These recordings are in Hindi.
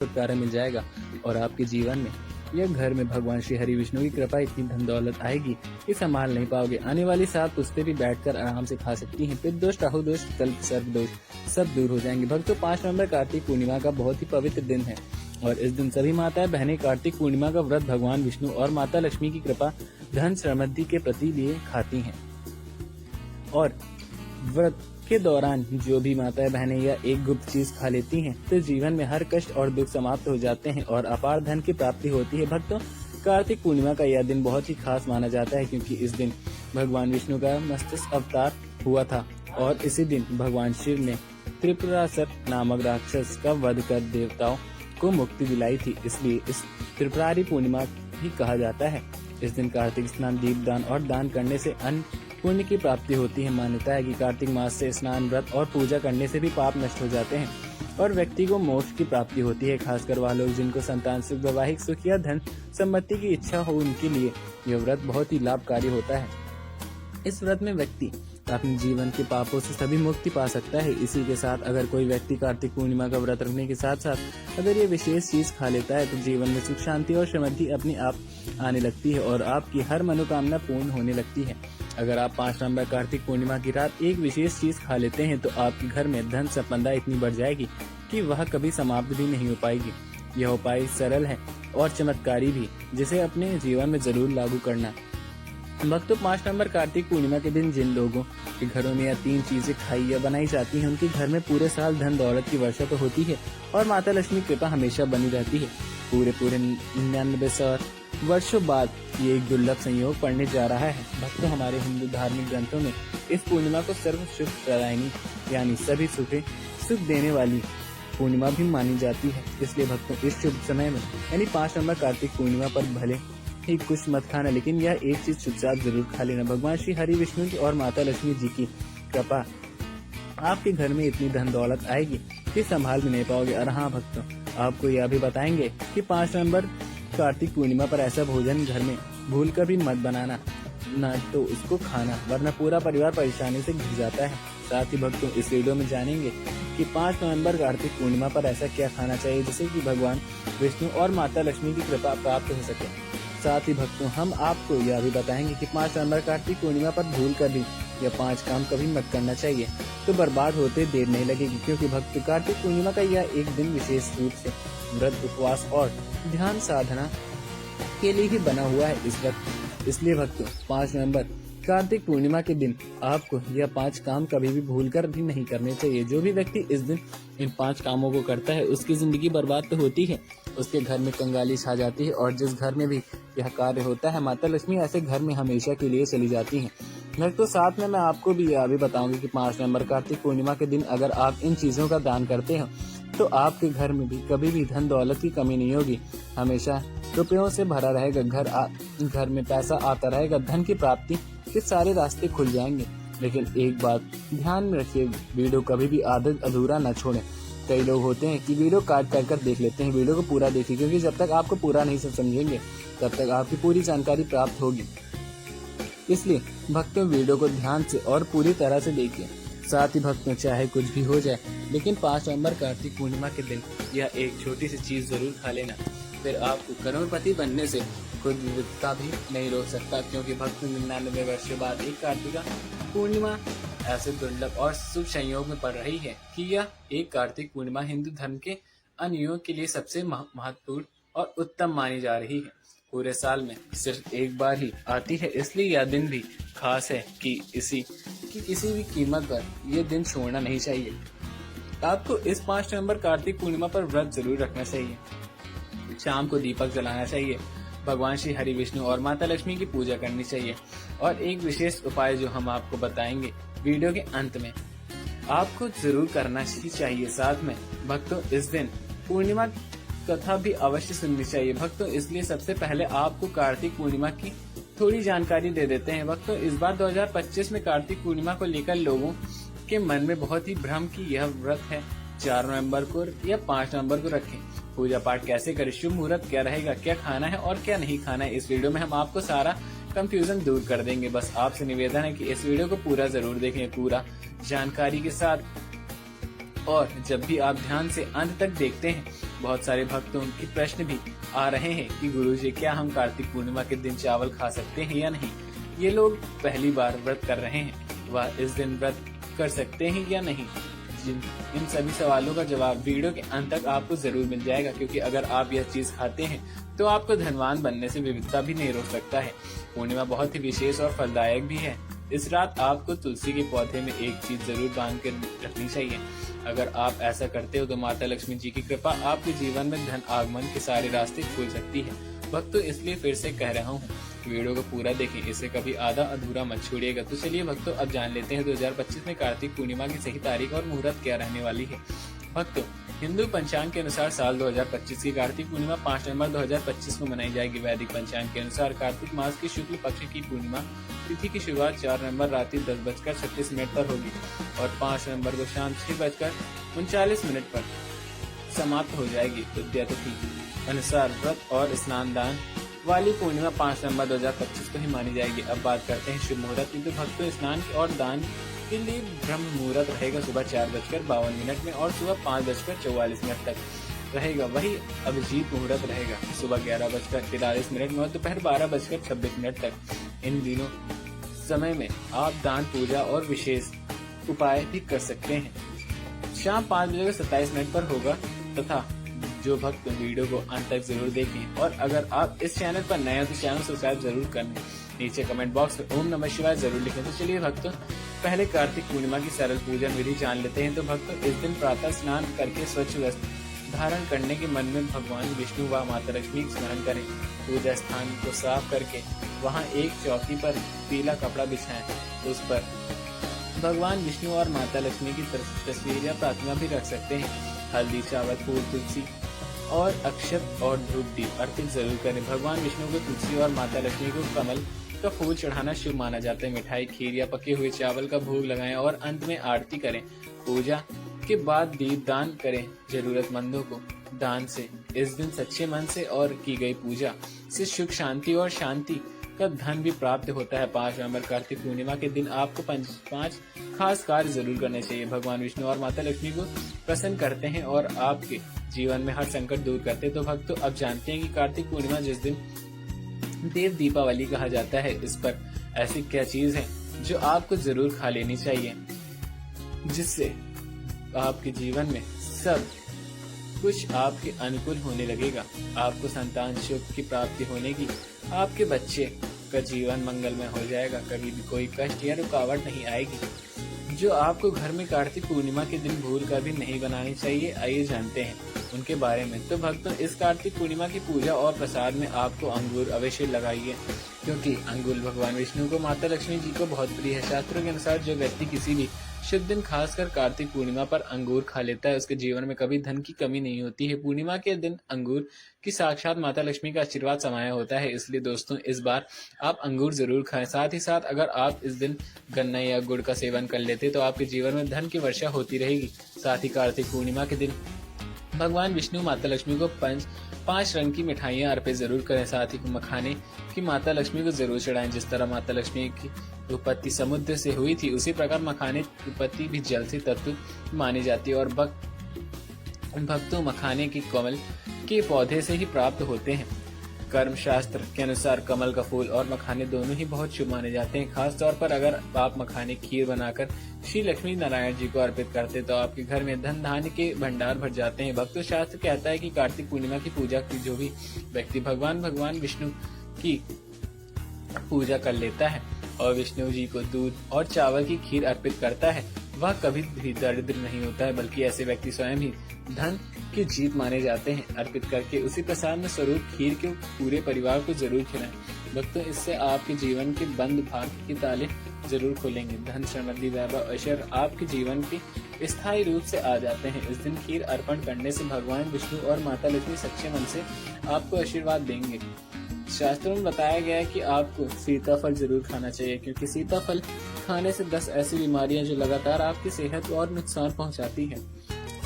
छुटकारा मिल जाएगा और आपके जीवन में या घर में भगवान श्री हरि विष्णु की कृपा इतनी धन दौलत आएगी कि संभाल नहीं पाओगे। आने वाली 7 पुस्तें भी बैठकर आराम से खा सकती हैं। पितृ दोष, राहु दोष, कल्प सर्प दोष सब दूर हो जाएंगे। भक्तों, 5 नवंबर कार्तिक पूर्णिमा का बहुत ही पवित्र दिन है और इस दिन सभी माताएं बहनें कार्तिक पूर्णिमा का व्रत भगवान विष्णु और माता लक्ष्मी की कृपा धन समृद्धि के प्रति लिए खाती हैं। और व्रत के दौरान जो भी माताएं बहनें या एक गुप्त चीज खा लेती हैं तो जीवन में हर कष्ट और दुख समाप्त हो जाते हैं और अपार धन की प्राप्ति होती है। भक्तों, कार्तिक पूर्णिमा का यह दिन बहुत ही खास माना जाता है क्योंकि इस दिन भगवान विष्णु का मत्स्य अवतार हुआ था और इसी दिन भगवान शिव ने त्रिपुरासुर नामक राक्षस का वध कर देवताओं को मुक्ति दिलाई थी, इसलिए इस त्रिपुरारी पूर्णिमा भी कहा जाता है। इस दिन कार्तिक स्नान, दीपदान और दान करने से अन्न पुण्य की प्राप्ति होती है। मान्यता है कि कार्तिक मास से स्नान, व्रत और पूजा करने से भी पाप नष्ट हो जाते हैं और व्यक्ति को मोक्ष की प्राप्ति होती है। खासकर वह लोग जिनको संतान सुख, वैवाहिक सुख या धन संपत्ति की इच्छा हो, उनके लिए यह व्रत बहुत ही लाभकारी होता है। इस व्रत में व्यक्ति अपने जीवन के पापों से सभी मुक्ति पा सकता है। इसी के साथ अगर कोई व्यक्ति कार्तिक पूर्णिमा का व्रत रखने के साथ साथ अगर ये विशेष चीज खा लेता है तो जीवन में सुख, शांति और समृद्धि अपने आप आने लगती है और आपकी हर मनोकामना पूर्ण होने लगती है। अगर आप 5 नवंबर कार्तिक पूर्णिमा की रात एक विशेष चीज खा लेते हैं तो आपके घर में धन संपदा इतनी बढ़ जाएगी कि वह कभी समाप्त भी नहीं हो पाएगी। यह उपाय सरल है और चमत्कारी भी, जिसे अपने जीवन में जरूर लागू करना। भक्तों, 5 नवंबर कार्तिक पूर्णिमा के दिन जिन लोगों के घरों में यह 3 चीजें खाई या बनाई जाती हैं उनके घर में पूरे साल धन दौलत की वर्षा तो होती है और माता लक्ष्मी कृपा हमेशा बनी रहती है। पूरे 99 वर्षों बाद ये एक दुर्लभ संयोग पड़ने जा रहा है। भक्तों, हमारे हिंदू धार्मिक ग्रंथों में इस पूर्णिमा को सर्व शुभ प्रदायिनी यानी सभी सुख देने वाली पूर्णिमा भी मानी जाती है। इसलिए भक्तों, इस शुभ समय में यानी 5 नवंबर कार्तिक पूर्णिमा पर भले ही कुछ मत खाना, लेकिन यह एक चीज चुपचाप जरूर खा लेना। भगवान श्री हरि विष्णु की और माता लक्ष्मी जी की कृपा आपके घर में इतनी धन दौलत आएगी कि संभाल भी नहीं पाओगे। और हाँ भक्तों, आपको यह भी बताएंगे कि 5 नवंबर कार्तिक पूर्णिमा पर ऐसा भोजन घर में भूल कर भी मत बनाना, न तो उसको खाना, वरना पूरा परिवार परेशानी से घिर जाता है। साथ ही भक्तों, इस वीडियो में जानेंगे कि 5 नवंबर कार्तिक पूर्णिमा पर ऐसा क्या खाना चाहिए जिससे कि भगवान विष्णु और माता लक्ष्मी की कृपा प्राप्त हो सके। साथ ही भक्तों, हम आपको यह भी बताएंगे कि 5 नवंबर कार्तिक पूर्णिमा पर भूल कर भी यह 5 काम कभी मत करना चाहिए तो बर्बाद होते देर नहीं लगेगी, क्योंकि भक्तों, कार्तिक पूर्णिमा का यह एक दिन विशेष रूप से व्रत, उपवास और ध्यान साधना के लिए ही बना हुआ है इस वक्त। इसलिए भक्तों, 5 नवंबर कार्तिक पूर्णिमा के दिन आपको यह 5 काम कभी भी भूलकर भी नहीं करने चाहिए। जो भी व्यक्ति इस दिन इन 5 कामों को करता है उसकी जिंदगी बर्बाद तो होती है, उसके घर में कंगाली छा जाती है और जिस घर में भी यह कार्य होता है माता लक्ष्मी ऐसे घर में हमेशा के लिए चली जाती हैं। भक्तों, साथ में मैं आपको भी यह भी बताऊंगी कि 5 नवंबर कार्तिक पूर्णिमा के दिन अगर आप इन चीजों का दान करते हो तो आपके घर में भी कभी भी धन दौलत की कमी नहीं होगी, हमेशा रुपयों से भरा रहेगा। घर में पैसा आता रहेगा, धन की प्राप्ति के सारे रास्ते खुल जाएंगे। लेकिन एक बात ध्यान में रखिए, वीडियो कभी भी आधा अधूरा न छोड़ें। कई लोग होते हैं कि वीडियो काट कर देख लेते हैं, वीडियो को पूरा देखिए, क्योंकि जब तक आपको पूरा नहीं समझेंगे तब तक आपकी पूरी जानकारी प्राप्त होगी। इसलिए भक्तों, वीडियो को ध्यान से और पूरी तरह से देखिए। साथ ही भक्तों, चाहे कुछ भी हो जाए लेकिन 5 नवंबर कार्तिक पूर्णिमा के दिन यह एक छोटी सी चीज जरूर खा लेना, फिर आपको करोड़पति बनने से कोई विविधता भी नहीं रोक सकता। क्योंकि भक्त 99 वर्षों बाद एक कार्तिका पूर्णिमा ऐसे दुर्लभ और शुभ संयोग में पड़ रही है कि यह एक कार्तिक पूर्णिमा हिंदू धर्म के अनुयायियों के लिए सबसे महत्वपूर्ण और उत्तम मानी जा रही है। पूरे साल में सिर्फ एक बार ही आती है, इसलिए यह दिन भी खास है कि किसी भी कीमत पर यह दिन छोड़ना नहीं चाहिए। आपको इस 5 नवंबर कार्तिक पूर्णिमा पर व्रत जरूर रखना चाहिए। शाम को दीपक जलाना चाहिए, भगवान श्री हरि विष्णु और माता लक्ष्मी की पूजा करनी चाहिए। और एक विशेष उपाय जो हम आपको बताएंगे वीडियो के अंत में, आपको जरूर करना ही चाहिए। साथ में भक्तों, इस दिन पूर्णिमा कथा भी अवश्य सुननी चाहिए। भक्तों, इसलिए सबसे पहले आपको कार्तिक पूर्णिमा की थोड़ी जानकारी दे देते हैं। भक्तों, इस बार 2025 में कार्तिक पूर्णिमा को लेकर लोगों के मन में बहुत ही भ्रम की यह व्रत है 4 नवंबर को या 5 नवंबर को रखें। पूजा पाठ कैसे करें, शुभ मुहूर्त क्या रहेगा, क्या खाना है और क्या नहीं खाना है, इस वीडियो में हम आपको सारा कंफ्यूजन दूर कर देंगे। बस आपसे निवेदन है कि इस वीडियो को पूरा जरूर देखें, पूरा जानकारी के साथ। और जब भी आप ध्यान से अंत तक देखते हैं बहुत सारे भक्तों के प्रश्न भी आ रहे हैं कि गुरुजी क्या हम कार्तिक पूर्णिमा के दिन चावल खा सकते हैं या नहीं। ये लोग पहली बार व्रत कर रहे हैं, वह इस दिन व्रत कर सकते हैं या नहीं। इन सभी सवालों का जवाब वीडियो के अंत तक आपको जरूर मिल जाएगा, क्योंकि अगर आप यह चीज खाते हैं तो आपको धनवान बनने से विविधता भी नहीं रोक सकता है। पूर्णिमा बहुत ही विशेष और फलदायक भी है। इस रात आपको तुलसी के पौधे में एक चीज जरूर बांध कर रखनी चाहिए। अगर आप ऐसा करते हो तो माता लक्ष्मी जी की कृपा आपके जीवन में धन आगमन के सारे रास्ते खुल सकती है। भक्तों, इसलिए फिर से कह रहा हूँ, वीडियो को पूरा देखें, इसे कभी आधा अधूरा मत छोड़िएगा। तो चलिए भक्तों, अब जान लेते हैं 2025 में कार्तिक पूर्णिमा की सही तारीख और मुहूर्त क्या रहने वाली है। भक्तों, हिंदू पंचांग के अनुसार साल 2025 की कार्तिक पूर्णिमा 5 नवंबर 2025 को मनाई जाएगी। वैदिक पंचांग के अनुसार कार्तिक मास की शुक्ल पक्ष की पूर्णिमा तिथि की शुरुआत 4 नवंबर रात्रि 10:36 पर होगी और 5 नवंबर को शाम 6:39 पर समाप्त हो जाएगी। उदय तिथि अनुसार व्रत और स्नान दान वाली पूर्णिमा 5 नवंबर 2025 को ही मानी जाएगी। अब बात करते हैं शुभ मुहूर्त की। तो भक्तों, स्नान और दान के लिए ब्रह्म मुहूर्त रहेगा सुबह 4:52 में और सुबह 5:44 तक रहेगा। वही अभिजीत मुहूर्त रहेगा सुबह 11:43 में और दोपहर 12:26 तक। इन दिनों समय में आप दान, पूजा और विशेष उपाय भी कर सकते हैं। शाम 5:27 पर होगा तथा जो भक्त वीडियो को अंत तक जरूर देखें और अगर आप इस चैनल पर नए हो तो चैनल सब्सक्राइब जरूर कर लें। नीचे कमेंट बॉक्स में ओम नमः शिवाय जरूर लिखें। तो चलिए भक्तों, पहले कार्तिक पूर्णिमा की सरल पूजन विधि जान लेते हैं। तो भक्तों, इस दिन प्रातः स्नान करके स्वच्छ वस्त्र धारण करने के मन में भगवान विष्णु व माता लक्ष्मी का स्मरण करें। पूजा स्थान को साफ करके वहां एक चौकी पर पीला कपड़ा बिछाएं। उस पर भगवान विष्णु और माता लक्ष्मी की तस्वीर या प्रार्थना भी रख सकते हैं। हल्दी, चावल, फूल, तुलसी और अक्षत और धूप दीप अर्पित जरूर करें। भगवान विष्णु को तुलसी और माता लक्ष्मी को कमल का फूल चढ़ाना शुभ माना जाता है। मिठाई, खीर या पके हुए चावल का भोग लगाएं और अंत में आरती करें। पूजा के बाद दीप दान करें जरूरतमंदों को। दान से इस दिन सच्चे मन से और की गई पूजा से सुख, शांति और शांति का धन भी प्राप्त होता है। 5 नवंबर कार्तिक पूर्णिमा के दिन आपको 5 खास कार्य जरूर करने चाहिए। भगवान विष्णु और माता लक्ष्मी को प्रसन्न करते हैं और आपके जीवन में हर संकट दूर करते हैं। तो भक्तों, अब जानते हैं कि कार्तिक पूर्णिमा जिस दिन देव दीपावली कहा जाता है, इस पर ऐसी क्या चीज है जो आपको जरूर खा लेनी चाहिए, जिससे आपके जीवन में सब कुछ आपके अनुकूल होने लगेगा। आपको संतान सुख की प्राप्ति होने की, आपके बच्चे का जीवन मंगलमय हो जाएगा। कभी भी कोई कष्ट या रुकावट नहीं आएगी, जो आपको घर में कार्तिक पूर्णिमा के दिन भूल कर भी नहीं बनानी चाहिए। आइए जानते हैं उनके बारे में। तो भक्तों, इस कार्तिक पूर्णिमा की पूजा और प्रसाद में आपको अंगूर अवश्य लगाइए, क्योंकि अंगूर भगवान विष्णु को, माता लक्ष्मी जी को बहुत प्रिय है। शास्त्रों के अनुसार जो व्यक्ति किसी भी शुभ दिन खासकर कार्तिक पूर्णिमा पर अंगूर खा लेता है, उसके जीवन में कभी धन की कमी नहीं होती है। पूर्णिमा के दिन अंगूर की साक्षात माता लक्ष्मी का आशीर्वाद समाया होता है। इसलिए दोस्तों, इस बार आप अंगूर जरूर खाएं। साथ ही साथ अगर आप इस दिन गन्ना या गुड़ का सेवन कर लेते तो आपके जीवन में धन की वर्षा होती रहेगी। साथ ही कार्तिक पूर्णिमा के दिन भगवान विष्णु, माता लक्ष्मी को 5 रंग की मिठाइयाँ अर्पित जरूर करें। साथ ही मखाने की माता लक्ष्मी को जरूर चढ़ाएं। जिस तरह माता लक्ष्मी की उत्पत्ति समुद्र से हुई थी, उसी प्रकार मखाने की उत्पत्ति भी जल से तत्व मानी जाती है और भक्तों, मखाने की कमल के पौधे से ही प्राप्त होते हैं। कर्म शास्त्र के अनुसार कमल का फूल और मखाने दोनों ही बहुत शुभ माने जाते हैं। खास तौर पर अगर आप मखाने खीर बनाकर श्री लक्ष्मी नारायण जी को अर्पित करते तो आपके घर में धन धान्य के भंडार भर जाते हैं। भक्तों, शास्त्र कहता है कि कार्तिक पूर्णिमा की पूजा की जो भी व्यक्ति भगवान विष्णु की पूजा कर लेता है और विष्णु जी को दूध और चावल की खीर अर्पित करता है, वह कभी भी दरिद्र नहीं होता है, बल्कि ऐसे व्यक्ति स्वयं ही धन की जीत माने जाते हैं। अर्पित करके उसी प्रसाद में स्वरूप खीर के पूरे परिवार को जरूर खिलाएं। भक्तों, इससे आपके जीवन के बंद भाग्य के ताले जरूर खोलेंगे। धन, समृद्धि, वैभव, ऐश्वर्य आपके जीवन के स्थायी रूप से आ जाते हैं। इस दिन खीर अर्पण करने से भगवान विष्णु और माता लक्ष्मी सच्चे मन से आपको आशीर्वाद देंगे। शास्त्रों में बताया गया है कि आपको सीताफल जरूर खाना चाहिए, क्योंकि सीताफल खाने से 10 ऐसी बीमारियां जो लगातार आपकी सेहत को और नुकसान पहुंचाती है,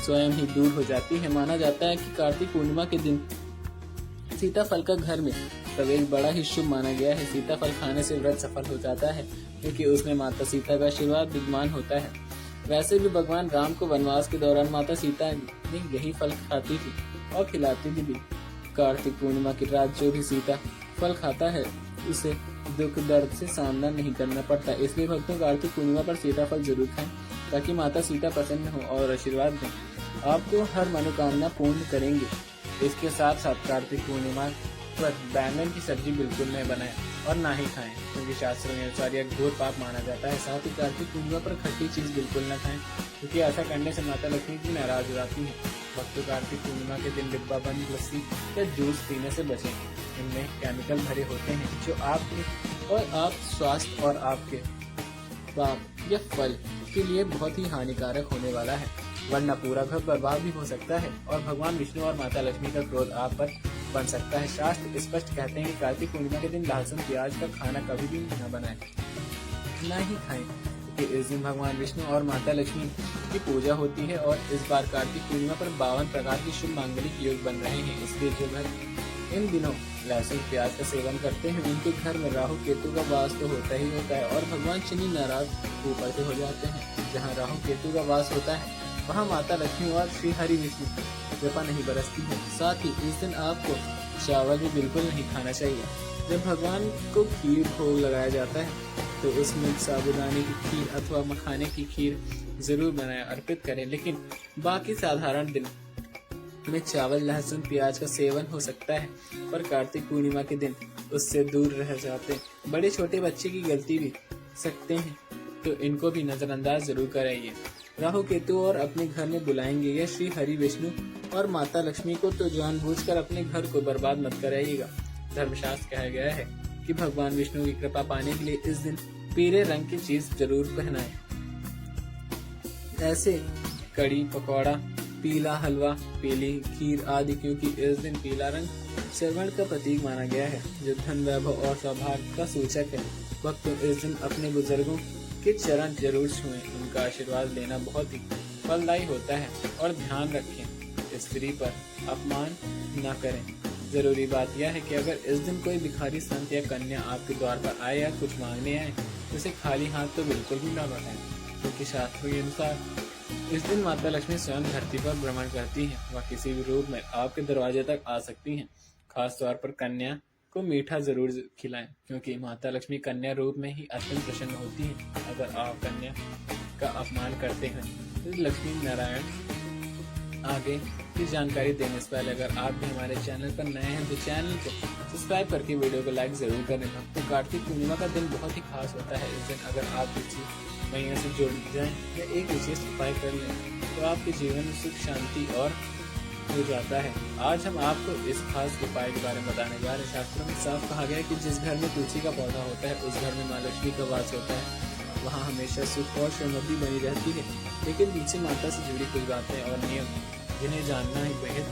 स्वयं ही दूर हो जाती है। माना जाता है कि कार्तिक पूर्णिमा के दिन सीताफल का घर में प्रवेश बड़ा ही शुभ माना गया है। सीताफल खाने से व्रत सफल हो जाता है, क्योंकि उसमें माता सीता का आशीर्वाद विद्यमान होता है। वैसे भी भगवान राम को वनवास के दौरान माता सीता ने यही फल खाती थी और खिलाती भी। कार्तिक पूर्णिमा की रात जो भी सीता फल खाता है उसे दुख दर्द से सामना नहीं करना पड़ता, इसलिए भक्तों कार्तिक पूर्णिमा पर सीताफल जरूर खाएं ताकि माता सीता प्रसन्न हो और आशीर्वाद दें। आपको हर मनोकामना पूर्ण करेंगे। इसके साथ साथ कार्तिक पूर्णिमा पर बैंगन की सब्जी बिल्कुल न बनाएं और ना ही खाएं, क्योंकि शास्त्रों के अनुसार यह घोर पाप माना जाता है। साथ ही कार्तिक पूर्णिमा पर खट्टी चीज बिल्कुल न खाएं, क्योंकि ऐसा करने से माता लक्ष्मी की नाराज हो जाती है। भक्तों कार्तिक पूर्णिमा के दिन डिब्बा बंद लस्सी या जूस पीने से बचें। इनमें केमिकल भरे होते हैं जो आप स्वास्थ्य और आपके पाप या फल के लिए बहुत ही हानिकारक होने वाला है, वरना पूरा घर बर्बाद भी हो सकता है और भगवान विष्णु और माता लक्ष्मी का क्रोध आप पर बन सकता है। शास्त्र स्पष्ट कहते हैं कि कार्तिक पूर्णिमा के दिन लहसुन प्याज का खाना कभी भी न बनाएं, न ही खाएं, क्योंकि इस दिन भगवान विष्णु और माता लक्ष्मी की पूजा होती है और इस बार कार्तिक पूर्णिमा पर 52 प्रकार के शुभ मांगलिक योग बन रहे हैं। इसलिए जो घर इन दिनों लहसुन प्याज का सेवन करते हैं उनके घर में राहु केतु का वास तो होता ही होता है और भगवान शनि नाराज ऊपर से हो जाते हैं। जहाँ राहु केतु का वास होता है वहाँ माता लक्ष्मी और श्री हरि विष्णु कृपा नहीं बरसती है। साथ ही इस दिन आपको चावल भी बिल्कुल नहीं खाना चाहिए। जब भगवान को खीर भोग लगाया जाता है तो उसमें साबूदाने की खीर अथवा मखाने की खीर जरूर बनाएं, अर्पित करें, लेकिन बाकी साधारण दिन में चावल लहसुन प्याज का सेवन हो सकता है, पर कार्तिक पूर्णिमा के दिन उससे दूर रह जाते हैं। बड़े छोटे बच्चे की गलती भी सकते हैं तो इनको भी नजरअंदाज जरूर कराइए। राहु केतु और अपने घर में बुलाएंगे या श्री हरि विष्णु और माता लक्ष्मी को तो जानबूझकर अपने घर को बर्बाद मत कराइएगा। धर्मशास्त्र कहा गया है कि भगवान विष्णु की कृपा पाने के लिए इस दिन पीले रंग की चीज जरूर पहनाएं, ऐसे कड़ी पकौड़ा, पीला हलवा, पीली खीर आदि, क्योंकि इस दिन पीला रंग श्रवण का प्रतीक माना गया है जो धन वैभव और सौभाग्य का सूचक है। वक्त इस दिन अपने बुजुर्गों के चरण जरूर छुएं, उनका आशीर्वाद लेना बहुत ही फलदायी होता है। और ध्यान रखें स्त्री पर अपमान न करें। जरूरी बात यह है कि अगर इस दिन कोई भिखारी संत या कन्या आपके द्वार पर आए या कुछ मांगने आए तो उसे खाली हाथ तो बिल्कुल भी न बढ़ाएं, क्योंकि शास्त्रों के अनुसार इस दिन माता लक्ष्मी स्वयं धरती पर भ्रमण करती हैं। वह किसी भी रूप में आपके दरवाजे तक आ सकती हैं। खास तौर पर कन्या को मीठा जरूर खिलाएं, क्योंकि माता लक्ष्मी कन्या रूप में ही अत्यंत प्रसन्न होती है। अगर आप कन्या का अपमान करते हैं तो लक्ष्मी नारायण आगे की जानकारी देने से पहले अगर आप भी हमारे चैनल पर नए हैं तो चैनल को सब्सक्राइब करके वीडियो को लाइक जरूर करें। तो कार्तिक पूर्णिमा का दिन बहुत ही खास होता है। इस दिन अगर आप किसी मैया से जुड़ जाएं या एक विशेष उपाय कर लें तो आपके जीवन में सुख शांति और हो जाता है। आज हम आपको इस खास उपाय के बारे में बताने जा रहे हैं। शास्त्रों में साफ कहा गया है कि जिस घर में तुलसी का पौधा होता है उस घर में माँ लक्ष्मी का वास होता है, वहाँ हमेशा सुख और समृद्धि बनी रहती है। लेकिन पीछे माता से जुड़ी कुछ बातें और नियम जिन्हें जानना ही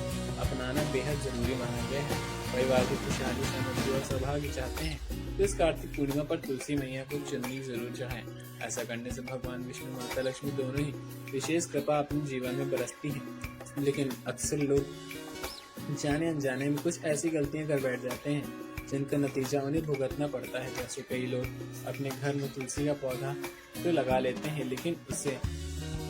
अपनाना बेहद जरूरी माना गया है। परिवार की खुशहाली समृद्धि और सौभाग्य चाहते हैं तो इस कार्तिक पूर्णिमा पर तुलसी मैया को चुन्नी जरूर चढ़ाएं। ऐसा करने से भगवान विष्णु माता लक्ष्मी दोनों ही विशेष कृपा अपने जीवन में बरसती है। लेकिन अक्सर लोग जाने अनजाने में कुछ ऐसी गलतियां कर बैठ जाते हैं जिनका नतीजा उन्हें भुगतना पड़ता है। जैसे कई लोग अपने घर में तुलसी का पौधा तो लगा लेते हैं लेकिन उससे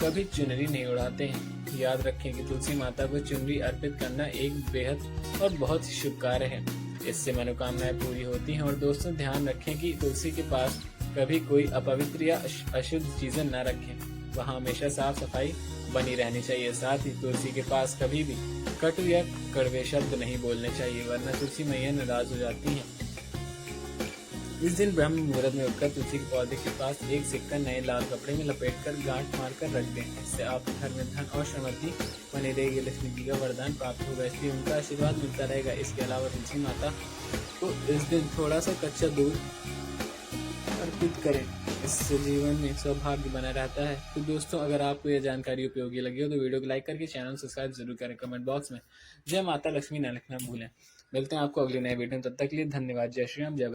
कभी चुनरी नहीं उड़ाते हैं। याद रखें कि तुलसी माता को चुनरी अर्पित करना एक बेहद और बहुत ही शुभ कार्य है। इससे मनोकामनाएं पूरी होती हैं। और दोस्तों ध्यान रखें कि तुलसी के पास कभी कोई अपवित्र या अशुद्ध चीजें न रखें। वहाँ हमेशा साफ सफाई बनी रहनी चाहिए। साथ ही तुलसी के पास कभी भी कटु या कड़वे शब्द नहीं बोलने चाहिए, वरना तुलसी मैया नाराज हो जाती हैं। इस दिन ब्रह्म मुहूर्त में उठकर तुलसी के पौधे के पास एक सिक्का नए लाल कपड़े में लपेटकर गांठ मारकर रख दें। इससे आपके घर में धन और समृद्धि बनी रहेगी, लक्ष्मी जी का वरदान प्राप्त होगा, इसलिए उनका आशीर्वाद मिलता रहेगा। इसके अलावा तुलसी माता को इस दिन थोड़ा सा कच्चा दूध अर्पित करें, इससे जीवन में सौभाग्य बना रहता है। तो दोस्तों अगर आपको यह जानकारी उपयोगी लगी हो तो वीडियो को लाइक करके चैनल सब्सक्राइब जरूर करें। कमेंट बॉक्स में जय माता लक्ष्मी न लिखना भूलें। मिलते हैं आपको अगले नए वीडियो में, तब तक के लिए धन्यवाद। जय श्री राम, जय